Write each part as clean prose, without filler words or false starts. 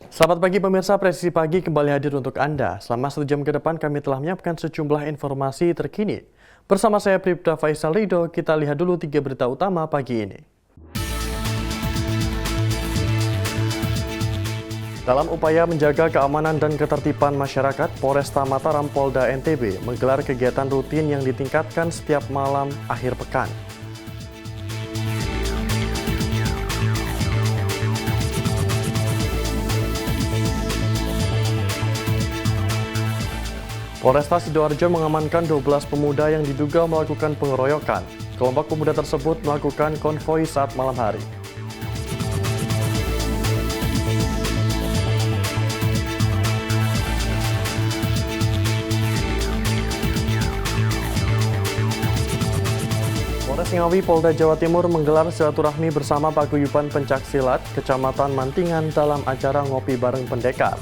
Selamat pagi pemirsa, Presisi Pagi kembali hadir untuk Anda. Selama 1 jam ke depan kami telah menyiapkan sejumlah informasi terkini. Bersama saya Pribda Faisal Ridho, kita lihat dulu 3 berita utama pagi ini. Dalam upaya menjaga keamanan dan ketertiban masyarakat, Polresta Mataram Polda NTB menggelar kegiatan rutin yang ditingkatkan setiap malam akhir pekan. Polresta Sidoarjo mengamankan 12 pemuda yang diduga melakukan pengeroyokan. Kelompok pemuda tersebut melakukan konvoi saat malam hari. Polres Ngawi Polda Jawa Timur menggelar silaturahmi bersama paguyuban pencaksilat Kecamatan Mantingan dalam acara Ngopi Bareng Pendekar.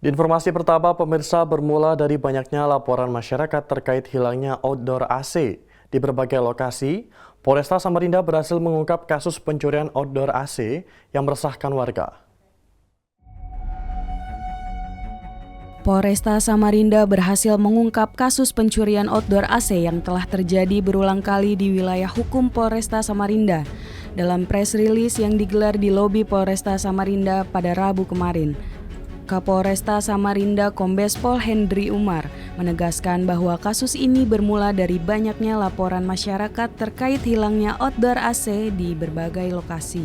Di informasi pertama, pemirsa, bermula dari banyaknya laporan masyarakat terkait hilangnya outdoor AC. Di berbagai lokasi, Polresta Samarinda berhasil mengungkap kasus pencurian outdoor AC yang meresahkan warga. Polresta Samarinda berhasil mengungkap kasus pencurian outdoor AC yang telah terjadi berulang kali di wilayah hukum Polresta Samarinda. Dalam press release yang digelar di lobi Polresta Samarinda pada Rabu kemarin, Kapolresta Samarinda Kombes Pol Hendri Umar menegaskan bahwa kasus ini bermula dari banyaknya laporan masyarakat terkait hilangnya outdoor AC di berbagai lokasi.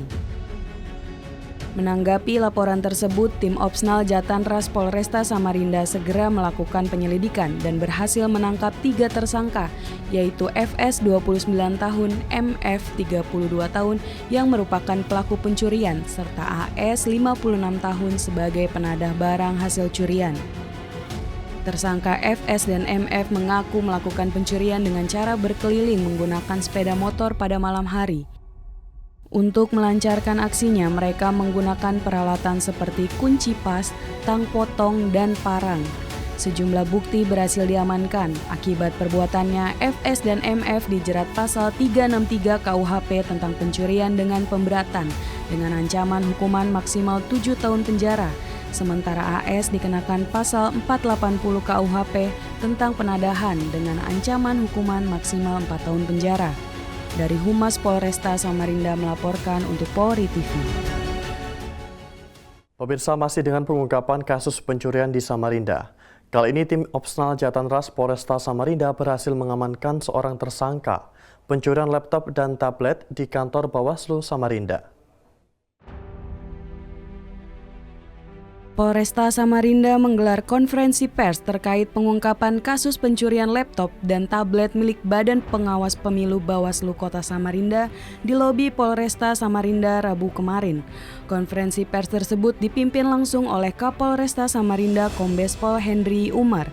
Menanggapi laporan tersebut, tim Opsnal Jatanras Polresta Samarinda segera melakukan penyelidikan dan berhasil menangkap 3 tersangka, yaitu FS 29 tahun, MF 32 tahun yang merupakan pelaku pencurian, serta AS 56 tahun sebagai penadah barang hasil curian. Tersangka FS dan MF mengaku melakukan pencurian dengan cara berkeliling menggunakan sepeda motor pada malam hari. Untuk melancarkan aksinya, mereka menggunakan peralatan seperti kunci pas, tang potong, dan parang. Sejumlah bukti berhasil diamankan. Akibat perbuatannya, FS dan MF dijerat pasal 363 KUHP tentang pencurian dengan pemberatan dengan ancaman hukuman maksimal 7 tahun penjara. Sementara AS dikenakan pasal 480 KUHP tentang penadahan dengan ancaman hukuman maksimal 4 tahun penjara. Dari Humas Polresta Samarinda melaporkan untuk Polri TV. Pemirsa, masih dengan pengungkapan kasus pencurian di Samarinda. Kali ini tim Opsnal Jatanras Polresta Samarinda berhasil mengamankan seorang tersangka pencurian laptop dan tablet di kantor Bawaslu Samarinda. Polresta Samarinda menggelar konferensi pers terkait pengungkapan kasus pencurian laptop dan tablet milik Badan Pengawas Pemilu Bawaslu Kota Samarinda di lobi Polresta Samarinda Rabu kemarin. Konferensi pers tersebut dipimpin langsung oleh Kapolresta Samarinda Kombes Pol Hendri Umar.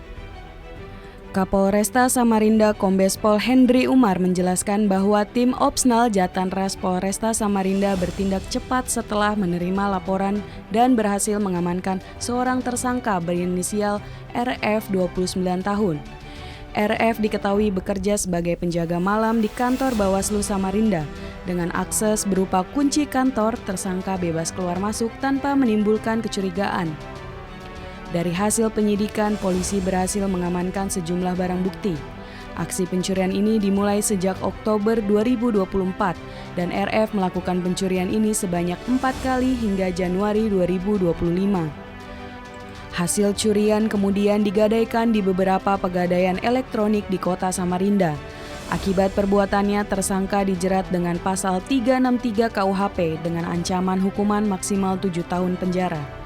Kapolresta Samarinda Kombes Pol Hendri Umar menjelaskan bahwa tim Opsnal Jatanras Polresta Samarinda bertindak cepat setelah menerima laporan dan berhasil mengamankan seorang tersangka berinisial RF 29 tahun. RF diketahui bekerja sebagai penjaga malam di kantor Bawaslu Samarinda. Dengan akses berupa kunci kantor, tersangka bebas keluar masuk tanpa menimbulkan kecurigaan. Dari hasil penyidikan, polisi berhasil mengamankan sejumlah barang bukti. Aksi pencurian ini dimulai sejak Oktober 2024 dan RF melakukan pencurian ini sebanyak 4 kali hingga Januari 2025. Hasil curian kemudian digadaikan di beberapa pegadaian elektronik di kota Samarinda. Akibat perbuatannya, tersangka dijerat dengan pasal 363 KUHP dengan ancaman hukuman maksimal 7 tahun penjara.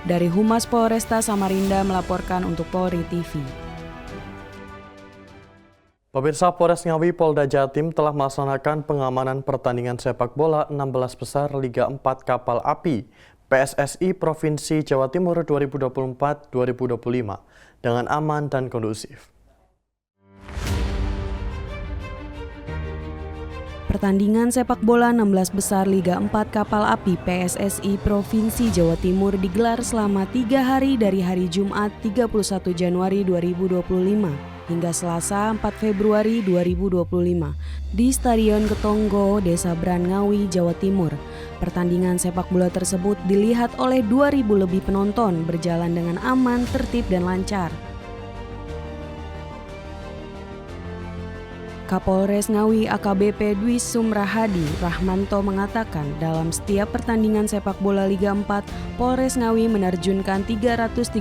Dari Humas Polresta Samarinda melaporkan untuk Polri TV. Pemirsa, Polres Ngawi Polda Jatim telah melaksanakan pengamanan pertandingan sepak bola 16 besar Liga 4 Kapal Api PSSI Provinsi Jawa Timur 2024-2025 dengan aman dan kondusif. Pertandingan sepak bola 16 besar Liga 4 Kapal Api PSSI Provinsi Jawa Timur digelar selama 3 hari dari hari Jumat 31 Januari 2025 hingga Selasa 4 Februari 2025 di Stadion Ketonggo, Desa Brangawi, Jawa Timur. Pertandingan sepak bola tersebut dilihat oleh 2.000 lebih penonton berjalan dengan aman, tertib, dan lancar. Kapolres Ngawi AKBP Dwi Sumrahadi Rahmanto mengatakan dalam setiap pertandingan sepak bola Liga 4, Polres Ngawi menerjunkan 336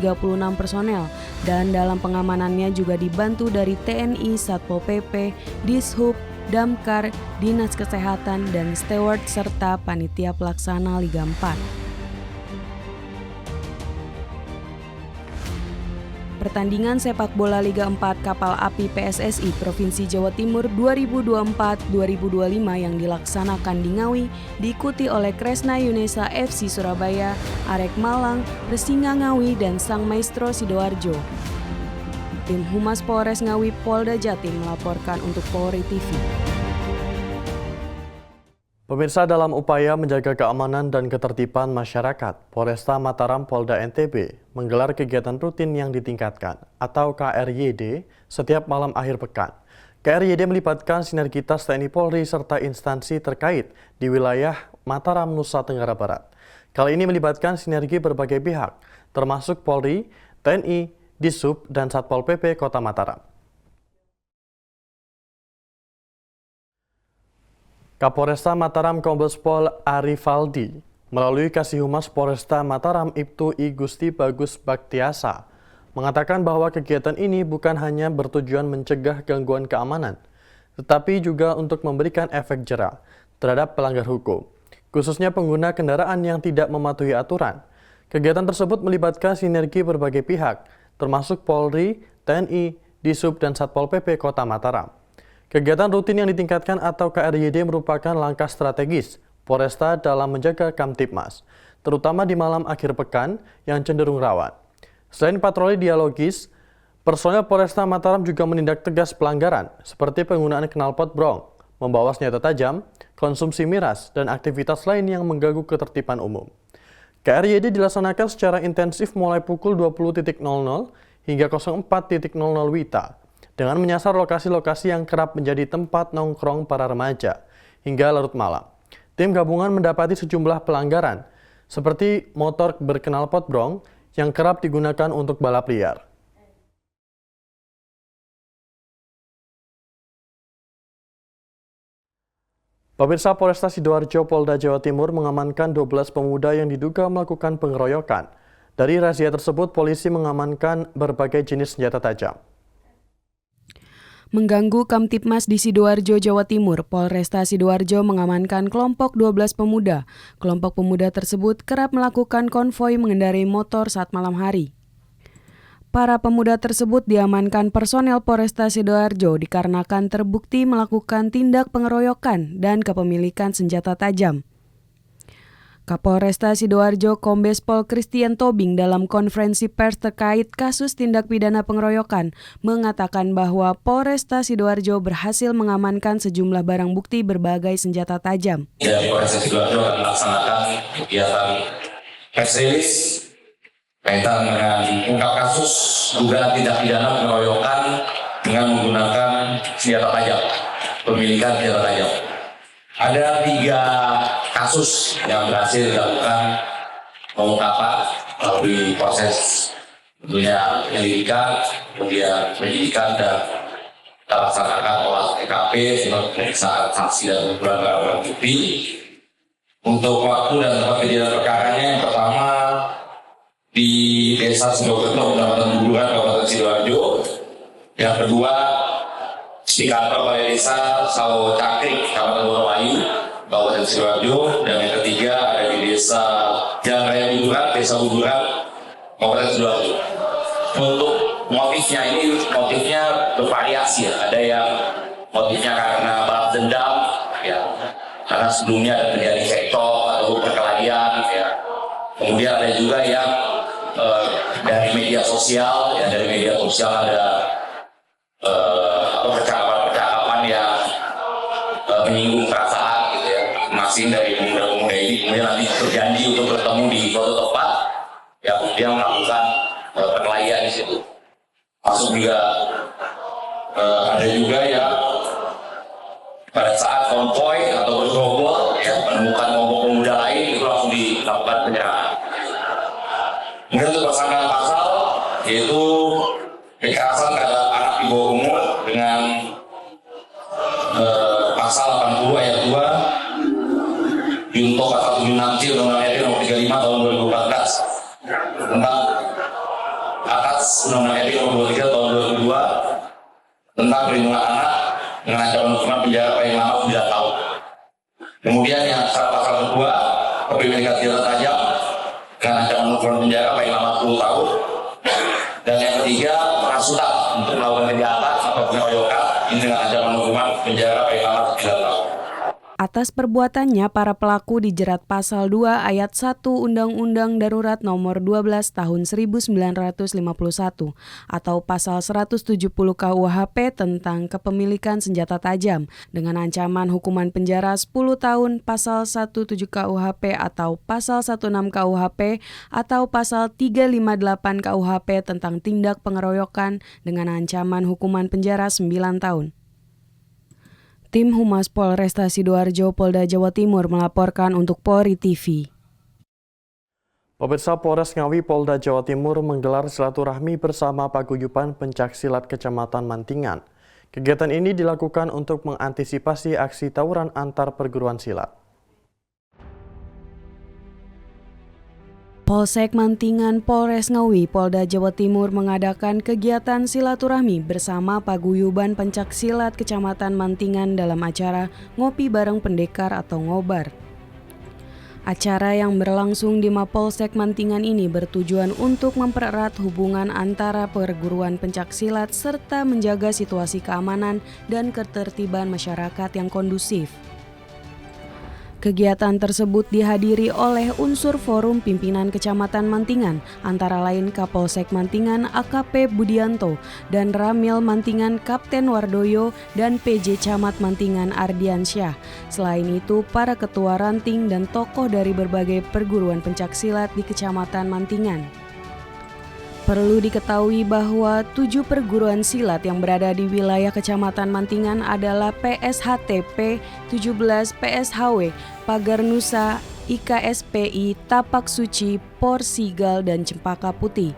personel dan dalam pengamanannya juga dibantu dari TNI, Satpol PP, Dishub, Damkar, Dinas Kesehatan, dan steward serta panitia pelaksana Liga 4. Pertandingan sepak bola Liga 4 Kapal Api PSSI Provinsi Jawa Timur 2024-2025 yang dilaksanakan di Ngawi diikuti oleh Kresna Yunesa FC Surabaya, Arek Malang, Resinga Ngawi, dan Sang Maestro Sidoarjo. Tim Humas Polres Ngawi Polda Jatim melaporkan untuk Polri TV. Pemirsa, dalam upaya menjaga keamanan dan ketertiban masyarakat, Polresta Mataram Polda NTB menggelar kegiatan rutin yang ditingkatkan atau KRYD setiap malam akhir pekan. KRYD melibatkan sinergitas TNI Polri serta instansi terkait di wilayah Mataram, Nusa Tenggara Barat. Kali ini melibatkan sinergi berbagai pihak, termasuk Polri, TNI, Dishub, dan Satpol PP Kota Mataram. Kapolresta Mataram Kombes Pol Arifaldi melalui Kasih Humas Polresta Mataram Ibtu I Gusti Bagus Baktiasa mengatakan bahwa kegiatan ini bukan hanya bertujuan mencegah gangguan keamanan, tetapi juga untuk memberikan efek jera terhadap pelanggar hukum, khususnya pengguna kendaraan yang tidak mematuhi aturan. Kegiatan tersebut melibatkan sinergi berbagai pihak, termasuk Polri, TNI, Dishub, dan Satpol PP Kota Mataram. Kegiatan rutin yang ditingkatkan atau KRYD merupakan langkah strategis Polresta dalam menjaga Kamtibmas, terutama di malam akhir pekan yang cenderung rawan. Selain patroli dialogis, personel Polresta Mataram juga menindak tegas pelanggaran seperti penggunaan knalpot brong, membawa senjata tajam, konsumsi miras, dan aktivitas lain yang mengganggu ketertiban umum. KRYD dilaksanakan secara intensif mulai pukul 20.00 hingga 04.00 WITA, dengan menyasar lokasi-lokasi yang kerap menjadi tempat nongkrong para remaja hingga larut malam. Tim gabungan mendapati sejumlah pelanggaran, seperti motor berknalpot brong yang kerap digunakan untuk balap liar. Pemirsa, Polresta Sidoarjo Polda Jawa Timur mengamankan 12 pemuda yang diduga melakukan pengeroyokan. Dari razia tersebut, polisi mengamankan berbagai jenis senjata tajam. Mengganggu Kamtibmas di Sidoarjo, Jawa Timur, Polresta Sidoarjo mengamankan kelompok 12 pemuda. Kelompok pemuda tersebut kerap melakukan konvoi mengendarai motor saat malam hari. Para pemuda tersebut diamankan personel Polresta Sidoarjo dikarenakan terbukti melakukan tindak pengeroyokan dan kepemilikan senjata tajam. Kapolresta Sidoarjo Kombes Pol Christian Tobing dalam konferensi pers terkait kasus tindak pidana pengeroyokan mengatakan bahwa Polresta Sidoarjo berhasil mengamankan sejumlah barang bukti berbagai senjata tajam. Dari Polresta Sidoarjo akan melaksanakan kegiatan press release kaitan dengan mengungkap kasus dugaan tindak pidana pengeroyokan dengan menggunakan senjata tajam, pemilikan senjata tajam. Ada 3 kasus yang berhasil dilakukan pengungkapan melalui proses tentunya penyelidikan, kemudian penyidikan dan kita laksanakan olah TKP, pemeriksaan saksi dan beberapa barang bukti. Untuk waktu dan tempat kejadian perkaranya, yang pertama di Desa Sidoarjo, Kecamatan Buburan, Kabupaten Sidoarjo. Yang kedua di kantor Balai Desa Sawo Cakrik, Kabupaten Wonoayu, Kabupaten Sidoarjo. Dan yang ketiga ada di Desa Jalan Raya Buburan, Desa Buburan, Kabupaten Sidoarjo. Untuk motifnya bervariasi ya. Ada yang motifnya karena balas dendam, ya, karena sebelumnya ada terjadi cekcok atau perkelahian, ya. Kemudian ada juga yang dari media sosial, ya, dari media sosial ada percakapan yang menyinggung perasaan gitu ya, masing dari pemuda-pemuda ini kemudian nanti berjanji untuk bertemu di suatu tempat, ya kemudian melakukan perkelahian di situ. Masuk juga ada juga yang pada saat konvoy atau bergerombol ya menemukan kelompok pemuda lain itu langsung dilakukan penyerangan. Kemudian untuk persangkaan pasal yaitu kekerasan terhadap anak di bawah umur dengan pasal 80 ayat 2 junto pasal 76C Undang-Undang RI nomor 35 tahun 2014 tentang atas Undang-Undang RI nomor 23 tahun 2002 tentang perlindungan anak dengan ancaman hukuman penjara paling lama 9 tahun. Kemudian yang pasal kedua kepemilikan senjata tajam dengan ancaman hukuman penjara paling lama 10 tahun. Dan yang ketiga penghasutan untuk melakukan kejahatan atau pengeroyokan ini dengan ancaman hukuman penjara paling lama 9 tahun. Atas perbuatannya, para pelaku dijerat pasal 2 ayat 1 Undang-Undang Darurat Nomor 12 Tahun 1951 atau pasal 170 KUHP tentang kepemilikan senjata tajam dengan ancaman hukuman penjara 10 tahun, pasal 17 KUHP atau pasal 16 KUHP atau pasal 358 KUHP tentang tindak pengeroyokan dengan ancaman hukuman penjara 9 tahun. Tim Humas Polresta Sidoarjo Polda Jawa Timur melaporkan untuk Polri TV. Pemirsa, Polres Ngawi Polda Jawa Timur menggelar silaturahmi bersama paguyuban pencaksilat Kecamatan Mantingan. Kegiatan ini dilakukan untuk mengantisipasi aksi tawuran antar perguruan silat. Polsek Mantingan Polres Ngawi Polda Jawa Timur mengadakan kegiatan silaturahmi bersama paguyuban pencaksilat Kecamatan Mantingan dalam acara Ngopi Bareng Pendekar atau Ngobar. Acara yang berlangsung di Mapolsek Mantingan ini bertujuan untuk mempererat hubungan antara perguruan pencaksilat serta menjaga situasi keamanan dan ketertiban masyarakat yang kondusif. Kegiatan tersebut dihadiri oleh unsur forum pimpinan Kecamatan Mantingan, antara lain Kapolsek Mantingan AKP Budianto dan Ramil Mantingan Kapten Wardoyo dan PJ Camat Mantingan Ardiansyah. Selain itu, para ketua ranting dan tokoh dari berbagai perguruan pencaksilat di Kecamatan Mantingan. Perlu diketahui bahwa 7 perguruan silat yang berada di wilayah Kecamatan Mantingan adalah PSHTP, 17 PSHW, Pagar Nusa, IKSPI, Tapak Suci, Porsigal, dan Cempaka Putih.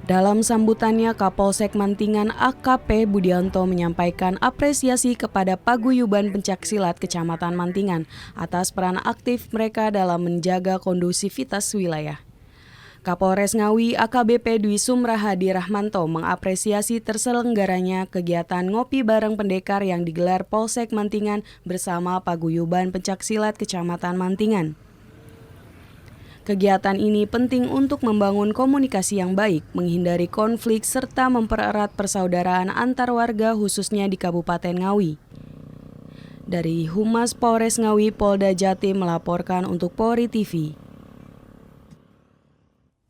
Dalam sambutannya, Kapolsek Mantingan AKP Budianto menyampaikan apresiasi kepada paguyuban pencaksilat Kecamatan Mantingan atas peran aktif mereka dalam menjaga kondusivitas wilayah. Kapolres Ngawi AKBP Dwi Sumrahadi Rahmanto mengapresiasi terselenggaranya kegiatan Ngopi Bareng Pendekar yang digelar Polsek Mantingan bersama paguyuban pencaksilat Kecamatan Mantingan. Kegiatan ini penting untuk membangun komunikasi yang baik, menghindari konflik serta mempererat persaudaraan antar warga khususnya di Kabupaten Ngawi. Dari Humas Polres Ngawi Polda Jatim melaporkan untuk Polri TV.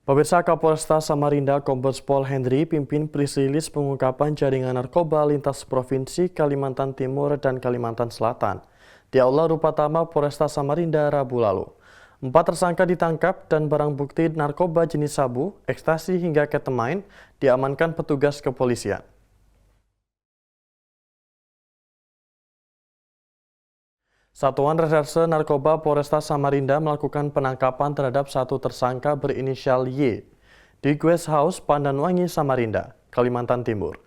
Pemirsa, Kapolresta Samarinda Kombes Pol Hendri pimpin press-release pengungkapan jaringan narkoba lintas provinsi Kalimantan Timur dan Kalimantan Selatan di Aula Rupatama Polresta Samarinda Rabu lalu. 4 tersangka ditangkap dan barang bukti narkoba jenis sabu, ekstasi hingga ketamine diamankan petugas kepolisian. Satuan Reserse Narkoba Polresta Samarinda melakukan penangkapan terhadap 1 tersangka berinisial Y di Guest House Pandanwangi, Samarinda, Kalimantan Timur.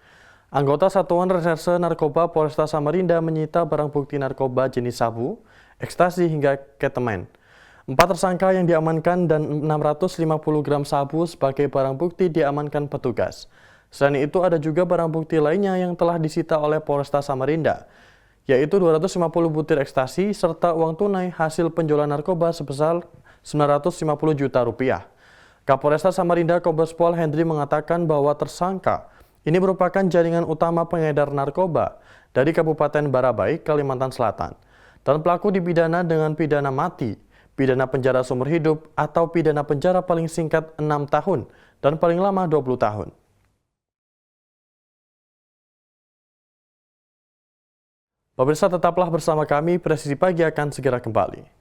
Anggota Satuan Reserse Narkoba Polresta Samarinda menyita barang bukti narkoba jenis sabu, ekstasi hingga ketamine. 4 tersangka yang diamankan dan 650 gram sabu sebagai barang bukti diamankan petugas. Selain itu ada juga barang bukti lainnya yang telah disita oleh Polresta Samarinda, yaitu 250 butir ekstasi serta uang tunai hasil penjualan narkoba sebesar 950 juta rupiah. Kapolresta Samarinda Kombes Pol Hendri mengatakan bahwa tersangka ini merupakan jaringan utama pengedar narkoba dari Kabupaten Barabai, Kalimantan Selatan. Dan pelaku dipidana dengan pidana mati, pidana penjara seumur hidup atau pidana penjara paling singkat 6 tahun dan paling lama 20 tahun. Pemirsa tetaplah bersama kami, Presisi Pagi akan segera kembali.